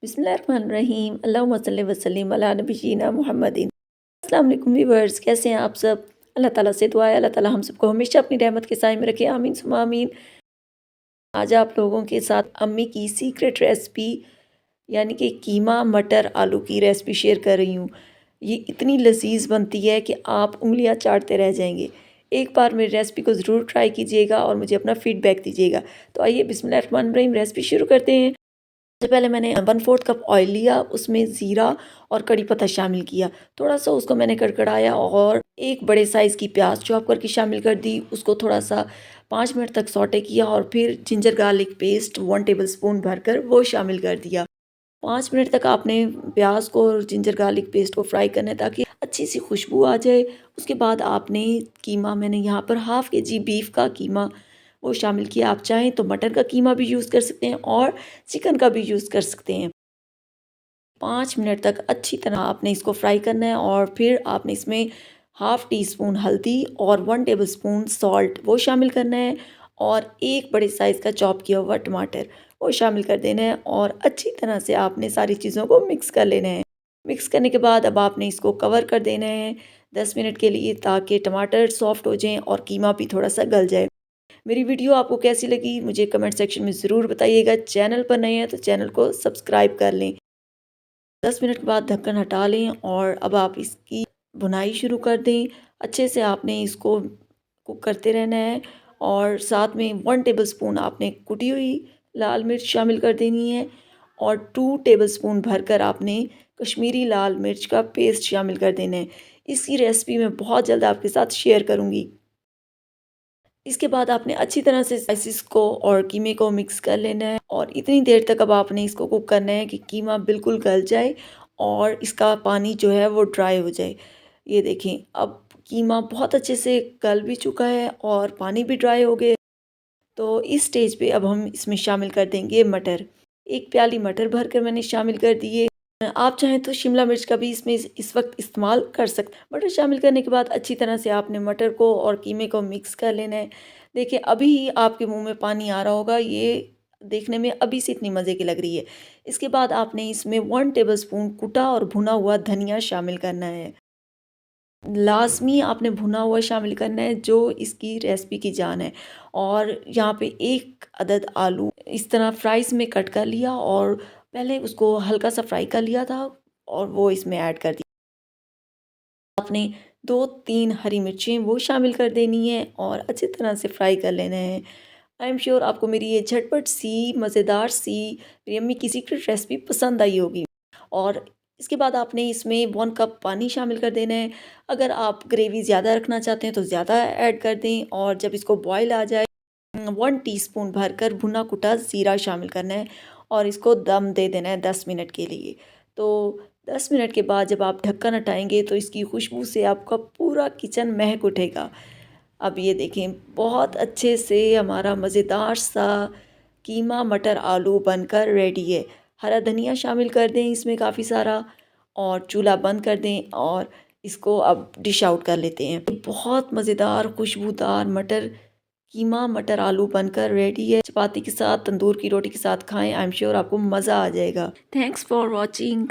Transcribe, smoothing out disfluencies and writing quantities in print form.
बिस्मिल्लाहिर्रहमानिर्रहीम अल्लाहुम्मा सल्लि वसल्लिम अला नबिय्यिना मुहम्मदिन। अस्सलाम वालेकुम व्यूअर्स, कैसे हैं आप सब। अल्लाह ताला से दुआ है अल्लाह ताला हम सबको हमेशा अपनी रहमत के साए में रखे, आमीन सुम्मा आमीन। आज आप लोगों के साथ अम्मी की सीक्रेट रेसिपी यानी कि कीमा मटर आलू की रेसिपी शेयर कर रही हूँ। ये इतनी लजीज बनती है कि आप उंगलियां चाटते रह जाएंगे। एक बार मेरी रेसिपी को ज़रूर ट्राई कीजिएगा और मुझे अपना फीडबैक दीजिएगा। तो आइए बिस्मिल्लाहिर्रहमानिर्रहीम रेसिपी शुरू करते हैं। सबसे पहले मैंने 1/4 कप ऑयल लिया, उसमें ज़ीरा और कड़ी पत्ता शामिल किया। थोड़ा-सा उसको मैंने कड़कड़ाया और एक बड़े साइज़ की प्याज़ चॉप करके शामिल कर दी। उसको थोड़ा-सा 5 मिनट तक सौटे किया और फिर जिंजर गार्लिक पेस्ट 1 टेबलस्पून भरकर वो शामिल कर दिया। 5 मिनट तक आपने प्याज़ को और जिंजर गार्लिक पेस्ट को फ्राई करना है ताकि अच्छी सी खुशबू आ जाए। उसके बाद आपने कीमा, मैंने यहाँ पर हाफ़ केजी बीफ का कीमा वो शामिल किया। आप चाहें तो मटन का कीमा भी यूज़ कर सकते हैं और चिकन का भी यूज़ कर सकते हैं। 5 मिनट तक अच्छी तरह आपने इसको फ्राई करना है और फिर आपने इसमें हाफ़ टी स्पून हल्दी और 1 टेबलस्पून सॉल्ट वो शामिल करना है और एक बड़े साइज़ का चॉप किया हुआ टमाटर वो शामिल कर देना है और अच्छी तरह से आपने सारी चीज़ों को मिक्स कर लेना है। मिक्स करने के बाद अब आपने इसको कवर कर देना है 10 मिनट के लिए, ताकि टमाटर सॉफ्ट हो जाएँ और कीमा भी थोड़ा-सा गल जाए। मेरी वीडियो आपको कैसी लगी मुझे कमेंट सेक्शन में ज़रूर बताइएगा। चैनल पर नए हैं तो चैनल को सब्सक्राइब कर लें। 10 मिनट के बाद ढक्कन हटा लें और अब आप इसकी भुनाई शुरू कर दें। अच्छे से आपने इसको कुक करते रहना है और साथ में 1 टेबलस्पून आपने कुटी हुई लाल मिर्च शामिल कर देनी है और 2 टेबलस्पून भरकर आपने कश्मीरी लाल मिर्च का पेस्ट शामिल कर देना है। इसकी रेसिपी मैं बहुत जल्द आपके साथ शेयर करूँगी। इसके बाद आपने अच्छी तरह से स्पाइसेस को और कीमे को मिक्स कर लेना है और इतनी देर तक अब आपने इसको कुक करना है कि कीमा बिल्कुल गल जाए और इसका पानी जो है वो ड्राई हो जाए। ये देखें, अब कीमा बहुत अच्छे से गल भी चुका है और पानी भी ड्राई हो गया। तो इस स्टेज पे अब हम इसमें शामिल कर देंगे मटर। एक प्याली मटर भरकर मैंने शामिल कर दिए। आप चाहें तो शिमला मिर्च का भी इसमें इस वक्त इस्तेमाल कर सकते हैं। मटर शामिल करने के बाद अच्छी तरह से आपने मटर को और कीमे को मिक्स कर लेना है। देखिए, अभी ही आपके मुंह में पानी आ रहा होगा, ये देखने में अभी से इतनी मज़े की लग रही है। इसके बाद आपने इसमें 1 टेबलस्पून कुटा और भुना हुआ धनिया शामिल करना है। लाज़मी आपने भुना हुआ शामिल करना है, जो इसकी रेसिपी की जान है। और यहाँ पे 1 अदद आलू इस तरह फ्राइज़ में कट कर लिया और पहले उसको हल्का सा फ्राई कर लिया था और वो इसमें ऐड कर दिया। आपने 2-3 हरी मिर्चें वो शामिल कर देनी है और अच्छी तरह से फ्राई कर लेना है। आई एम श्योर आपको मेरी ये झटपट सी, मज़ेदार सी, मेरी अम्मी की सीक्रेट रेसिपी पसंद आई होगी। और इसके बाद आपने इसमें 1 कप पानी शामिल कर देना है। अगर आप ग्रेवी ज़्यादा रखना चाहते हैं तो ज़्यादा ऐड कर दें और जब इसको बॉयल आ जाए 1 टीस्पून भरकर भुना कुटा ज़ीरा शामिल करना है और इसको दम दे देना है 10 मिनट के लिए। तो 10 मिनट के बाद जब आप ढक्कन हटाएँगे तो इसकी खुशबू से आपका पूरा किचन महक उठेगा। अब ये देखें, बहुत अच्छे से हमारा मज़ेदार सा कीमा मटर आलू बनकर रेडी है। हरा धनिया शामिल कर दें इसमें काफ़ी सारा और चूल्हा बंद कर दें और इसको अब डिश आउट कर लेते हैं। बहुत मज़ेदार खुशबूदार मटर कीमा मटर आलू बनकर रेडी है। चपाती के साथ, तंदूर की रोटी के साथ खाएं। आई एम श्योर आपको मज़ा आ जाएगा। Thanks for watching.